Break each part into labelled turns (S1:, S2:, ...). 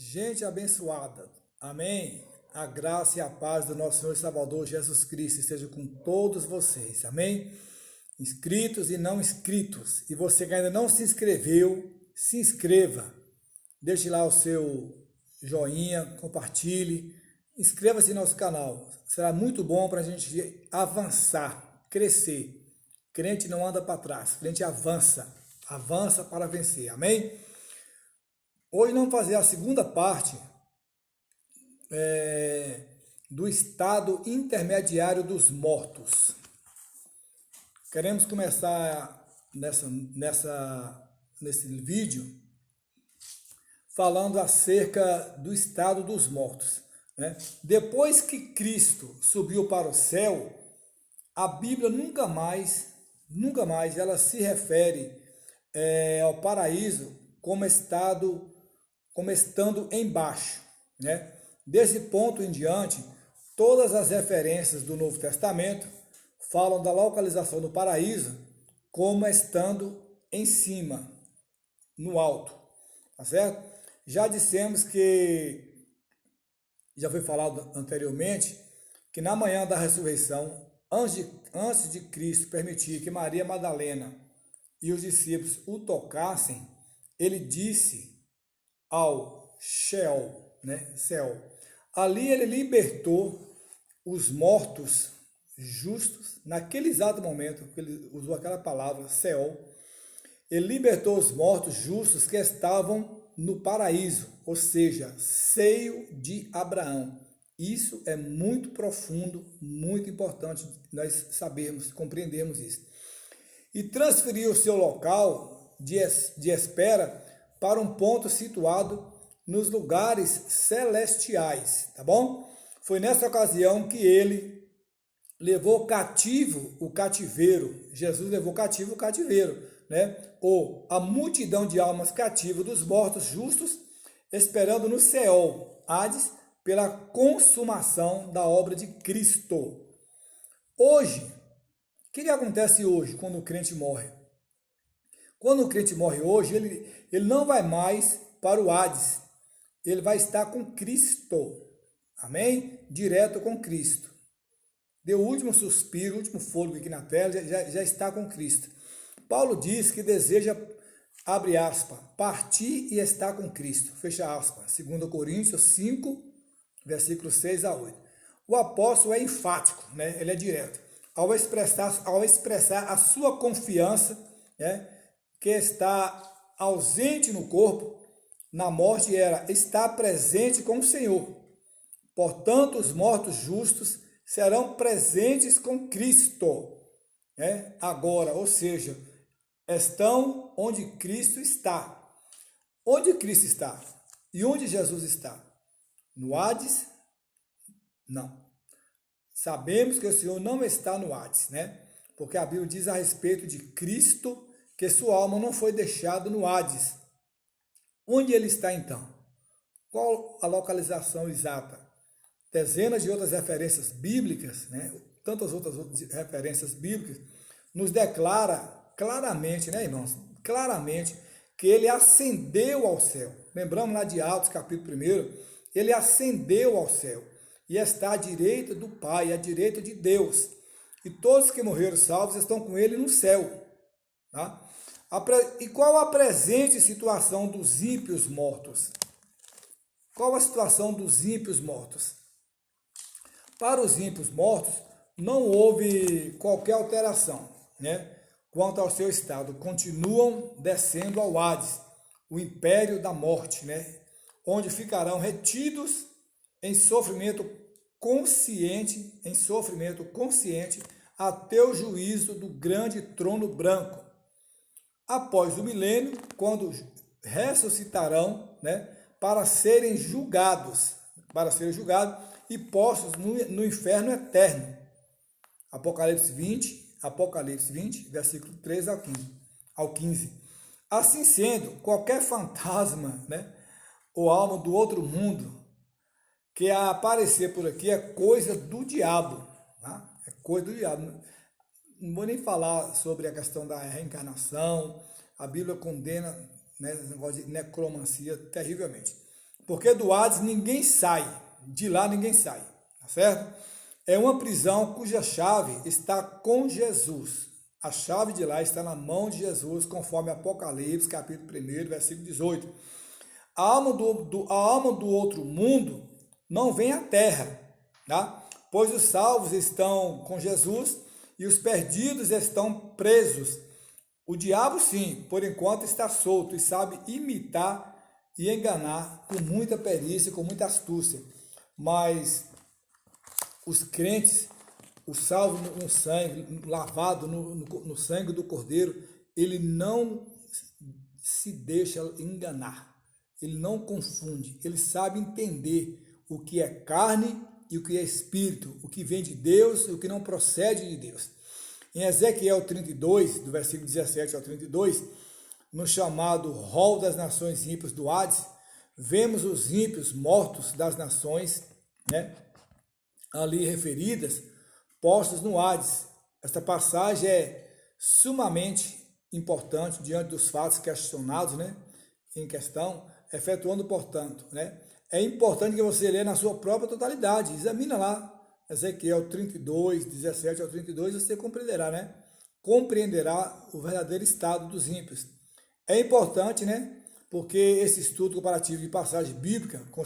S1: Gente abençoada, amém? A graça e a paz do nosso Senhor e Salvador Jesus Cristo esteja com todos vocês, amém? Inscritos e não inscritos, e você que ainda não se inscreveu, se inscreva, deixe lá o seu joinha, compartilhe, inscreva-se no nosso canal, será muito bom para a gente avançar, crescer. Crente não anda para trás, crente avança, avança para vencer, amém? Hoje nós vamos fazer a segunda parte do estado intermediário dos mortos. Queremos começar nesse vídeo falando acerca do estado dos mortos, né? Depois que Cristo subiu para o céu, a Bíblia nunca mais ela se refere ao paraíso como estando embaixo, né? Desse ponto em diante, todas as referências do Novo Testamento falam da localização do paraíso como estando em cima, no alto, tá certo? Já dissemos que, já foi falado anteriormente, que na manhã da ressurreição, antes de Cristo permitir que Maria Madalena e os discípulos o tocassem, ele disse ao Sheol, né? Céu. Ali ele libertou os mortos justos, naquele exato momento que ele usou aquela palavra, Sheol, ele libertou os mortos justos que estavam no paraíso, ou seja, seio de Abraão. Isso é muito profundo, muito importante nós sabermos, compreendermos isso. E transferiu o seu local de espera para um ponto situado nos lugares celestiais, tá bom? Foi nessa ocasião que ele levou cativo o cativeiro. Jesus levou cativo o cativeiro, né? Ou a multidão de almas cativas dos mortos justos, esperando no Seol, Hades, pela consumação da obra de Cristo. Hoje, o que acontece hoje quando o crente morre? Quando o crente morre hoje, ele não vai mais para o Hades, ele vai estar com Cristo, amém? Direto com Cristo. Deu o último suspiro, o último fôlego aqui na terra, já está com Cristo. Paulo diz que deseja, abre aspas, partir e estar com Cristo, fecha aspas, 2 Coríntios 5, versículos 6 a 8. O apóstolo é enfático, né? Ele é direto. Ao expressar a sua confiança, né? Que está ausente no corpo, na morte era estar presente com o Senhor. Portanto, os mortos justos serão presentes com Cristo, né? Agora, ou seja, estão onde Cristo está. Onde Cristo está? E onde Jesus está? No Hades? Não. Sabemos que o Senhor não está no Hades, né? Porque a Bíblia diz a respeito de Cristo que sua alma não foi deixada no Hades. Onde ele está então? Qual a localização exata? Dezenas de outras referências bíblicas, né? Tantas outras referências bíblicas, nos declara claramente, né, irmãos? Claramente que ele ascendeu ao céu. Lembramos lá de Atos, capítulo 1, ele ascendeu ao céu e está à direita do Pai, à direita de Deus. E todos que morreram salvos estão com ele no céu, tá? E qual a presente situação dos ímpios mortos? Qual a situação dos ímpios mortos? Para os ímpios mortos, não houve qualquer alteração, né? Quanto ao seu estado. Continuam descendo ao Hades, o império da morte, né? Onde ficarão retidos em sofrimento consciente, até o juízo do grande trono branco. Após o milênio, quando ressuscitarão, né, para serem julgados e postos no inferno eterno. Apocalipse 20, versículo 3 ao 15. Assim sendo, qualquer fantasma, né, ou alma do outro mundo que aparecer por aqui é coisa do diabo, tá? É coisa do diabo. Não vou nem falar sobre a questão da reencarnação. A Bíblia condena, né, esse negócio de necromancia terrivelmente. porque do Hades ninguém sai, de lá ninguém sai, tá certo? É uma prisão cuja chave está com Jesus. A chave de lá está na mão de Jesus, conforme Apocalipse, capítulo 1, versículo 18. A alma do outro mundo não vem à terra, tá? Pois os salvos estão com Jesus e os perdidos estão presos. O diabo, sim, por enquanto está solto e sabe imitar e enganar com muita perícia, com muita astúcia. Mas os crentes, o salvo no sangue, lavado no sangue do Cordeiro, ele não se deixa enganar, ele não confunde, ele sabe entender o que é carne e o que é espírito, o que vem de Deus e o que não procede de Deus. Em Ezequiel 32, do versículo 17 ao 32, no chamado rol das nações ímpias do Hades, vemos os ímpios mortos das nações, né, ali referidas, postos no Hades. Esta passagem é sumamente importante diante dos fatos questionados, né, em questão, efetuando, portanto, né, é importante que você leia na sua própria totalidade, examina lá, Ezequiel 32, 17 ao 32, você compreenderá, né, compreenderá o verdadeiro estado dos ímpios. É importante, né, porque esse estudo comparativo de passagem bíblica, com 1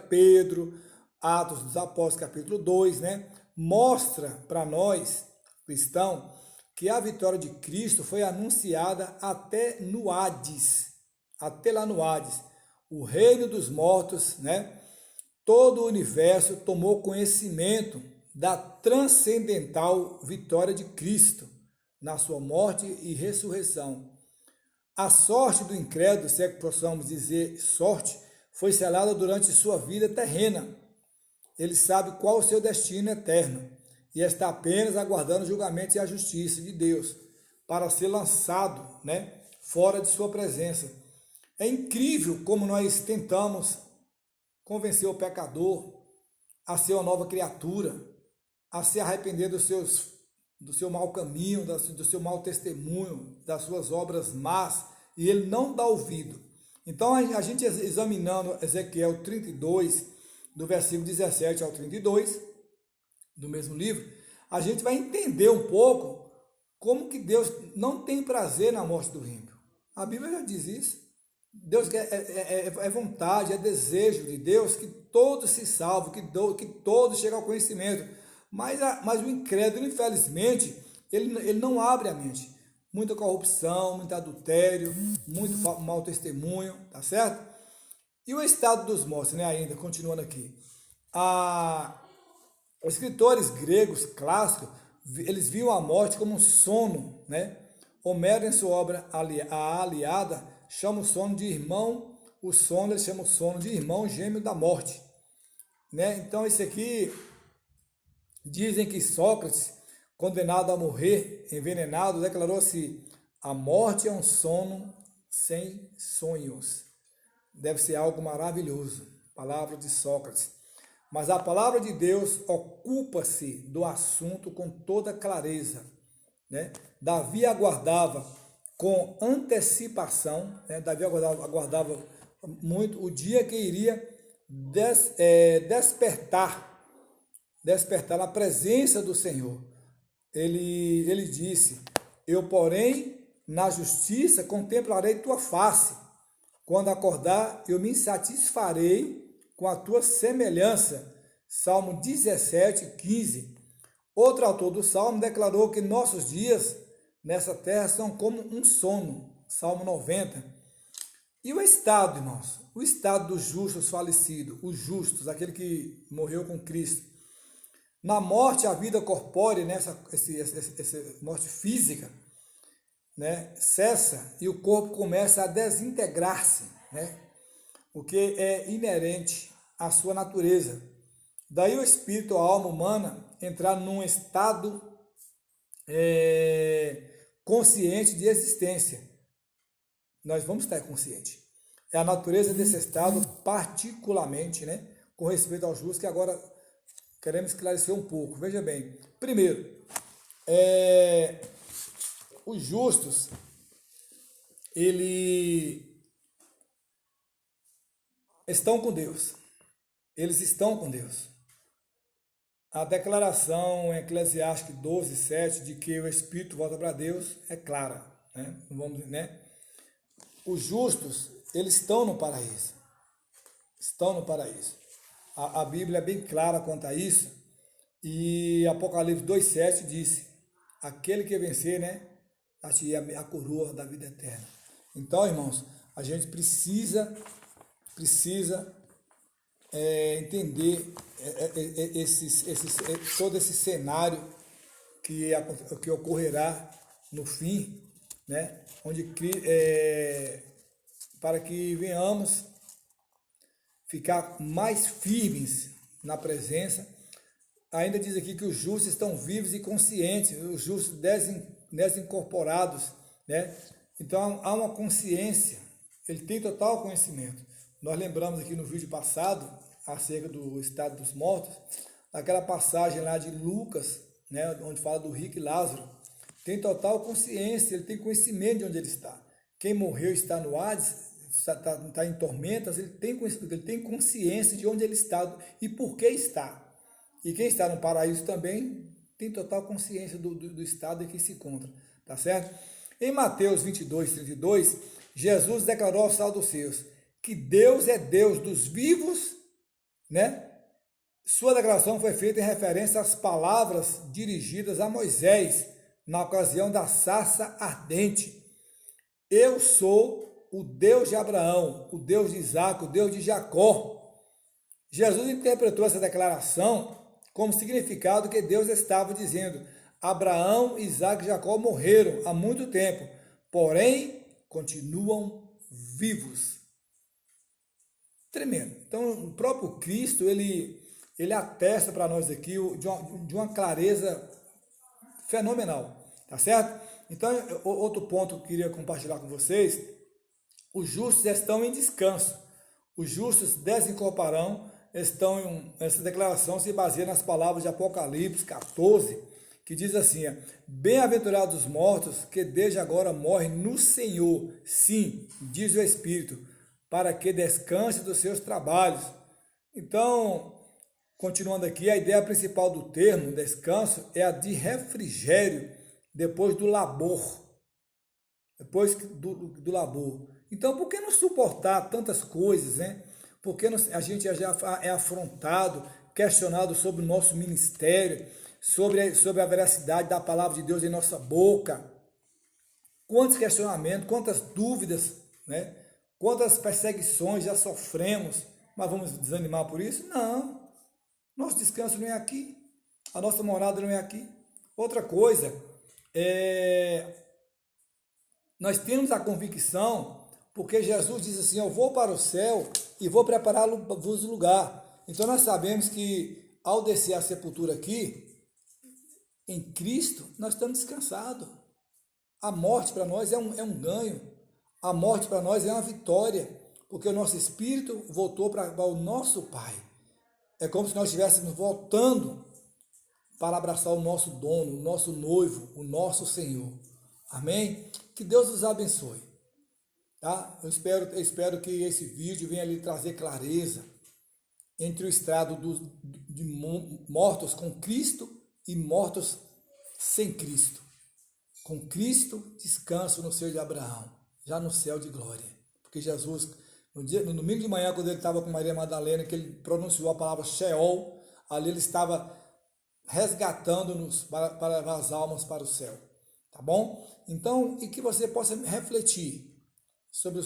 S1: Pedro, Atos dos Apóstolos, capítulo 2, né, mostra para nós, cristãos, que a vitória de Cristo foi anunciada até no Hades, até lá no Hades, o reino dos mortos, né, todo o universo tomou conhecimento da transcendental vitória de Cristo na sua morte e ressurreição. A sorte do incrédulo, se é que possamos dizer sorte, foi selada durante sua vida terrena. Ele sabe qual o seu destino eterno e está apenas aguardando o julgamento e a justiça de Deus para ser lançado, né, fora de sua presença. É incrível como nós tentamos convencer o pecador a ser uma nova criatura, a se arrepender do seu mau caminho, do seu mau testemunho, das suas obras más, e ele não dá ouvido. Então, a gente examinando Ezequiel 32, do versículo 17 ao 32, do mesmo livro, a gente vai entender um pouco como que Deus não tem prazer na morte do ímpio. A Bíblia já diz isso. Deus é vontade, é desejo de Deus que todos se salvem, que todos cheguem ao conhecimento. Mas o incrédulo, infelizmente, ele não abre a mente. Muita corrupção, muito adultério, muito mau testemunho, tá certo? E o estado dos mortos, né, ainda, continuando aqui. Os escritores gregos clássicos, eles viam a morte como um sono, né? Homero, em sua obra A Aliada, chama o sono de irmão, ele chama o sono de irmão gêmeo da morte, né? Então, isso aqui, dizem que Sócrates, condenado a morrer, envenenado, declarou assim: a morte é um sono sem sonhos. Deve ser algo maravilhoso, palavra de Sócrates. Mas a palavra de Deus ocupa-se do assunto com toda clareza, né? Davi aguardava com antecipação, né? Davi aguardava muito o dia que iria despertar na presença do Senhor. Ele disse: eu, porém, na justiça contemplarei tua face. Quando acordar, eu me satisfarei com a tua semelhança. Salmo 17, 15. Outro autor do Salmo declarou que nossos dias nessa terra são como um sono. Salmo 90. E o estado, irmãos? O estado dos justos falecidos, os justos, aquele que morreu com Cristo. Na morte, a vida corpórea, essa morte física, né, cessa e o corpo começa a desintegrar-se, né, o que é inerente à sua natureza. Daí o espírito, a alma humana, entrar num estado consciente de existência. Nós vamos estar conscientes. É a natureza desse estado, particularmente, né, com respeito aos justos, que agora queremos esclarecer um pouco. Veja bem, primeiro, os justos, estão com Deus. Eles estão com Deus. A declaração em Eclesiastes 12:7 de que o Espírito volta para Deus é clara, né? Vamos, né? Os justos, eles estão no paraíso. Estão no paraíso. A Bíblia é bem clara quanto a isso. E Apocalipse 2:7 diz: aquele que vencer, né, a coroa da vida eterna. Então, irmãos, a gente precisa entender todo esse cenário que ocorrerá no fim, né, onde para que venhamos ficar mais firmes na presença. Ainda diz aqui que os justos estão vivos e conscientes, os justos desincorporados, né? Então há uma consciência, ele tem total conhecimento. Nós lembramos aqui no vídeo passado, acerca do estado dos mortos, aquela passagem lá de Lucas, né, onde fala do rico e Lázaro, tem total consciência, ele tem conhecimento de onde ele está. Quem morreu está no Hades, está em tormentas, ele tem consciência de onde ele está e por que está. E quem está no paraíso também tem total consciência do estado em que se encontra, tá certo? Em Mateus 22:32, Jesus declarou aos saduceus que Deus é Deus dos vivos, né? Sua declaração foi feita em referência às palavras dirigidas a Moisés na ocasião da sarça ardente. Eu sou o Deus de Abraão, o Deus de Isaac, o Deus de Jacó. Jesus interpretou essa declaração como significado que Deus estava dizendo: Abraão, Isaac e Jacó morreram há muito tempo, porém continuam vivos. Tremendo. Então, o próprio Cristo, ele atesta para nós aqui de uma clareza fenomenal, tá certo? Então, outro ponto que eu queria compartilhar com vocês: os justos estão em descanso, os justos desincorporarão. Essa declaração se baseia nas palavras de Apocalipse 14, que diz assim: bem-aventurados os mortos que desde agora morrem no Senhor, sim, diz o Espírito, para que descanse dos seus trabalhos. Então, continuando aqui, a ideia principal do termo descanso é a de refrigério depois do labor. Depois do labor. Então, por que não suportar tantas coisas, né? Porque a gente já é afrontado, questionado sobre o nosso ministério, sobre a veracidade da palavra de Deus em nossa boca. Quantos questionamentos, quantas dúvidas, né? Quantas perseguições já sofremos, mas vamos desanimar por isso? Não. Nosso descanso não é aqui. A nossa morada não é aqui. Outra coisa, nós temos a convicção, porque Jesus diz assim: eu vou para o céu e vou preparar-vos lugar. Então nós sabemos que ao descer a sepultura aqui, em Cristo, nós estamos descansados. A morte para nós é um ganho. A morte para nós é uma vitória, porque o nosso espírito voltou para o nosso Pai. É como se nós estivéssemos voltando para abraçar o nosso dono, o nosso noivo, o nosso Senhor. Amém? Que Deus nos abençoe. Tá? Eu espero que esse vídeo venha lhe trazer clareza entre o estado de mortos com Cristo e mortos sem Cristo. Com Cristo, descanso no seio de Abraão, já no céu de glória. Porque Jesus, no domingo de manhã, quando ele estava com Maria Madalena, que ele pronunciou a palavra Sheol, ali ele estava resgatando-nos para levar as almas para o céu. Tá bom? Então, e que você possa refletir sobre o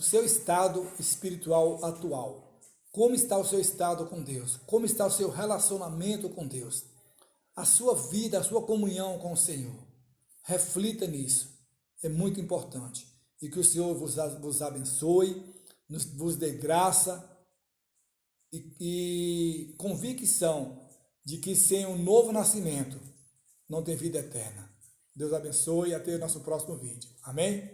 S1: seu estado espiritual atual. Como está o seu estado com Deus? Como está o seu relacionamento com Deus? A sua vida, a sua comunhão com o Senhor. Reflita nisso. É muito importante. E que o Senhor vos abençoe, vos dê graça e convicção de que sem um novo nascimento não tem vida eterna. Deus abençoe e até o nosso próximo vídeo. Amém?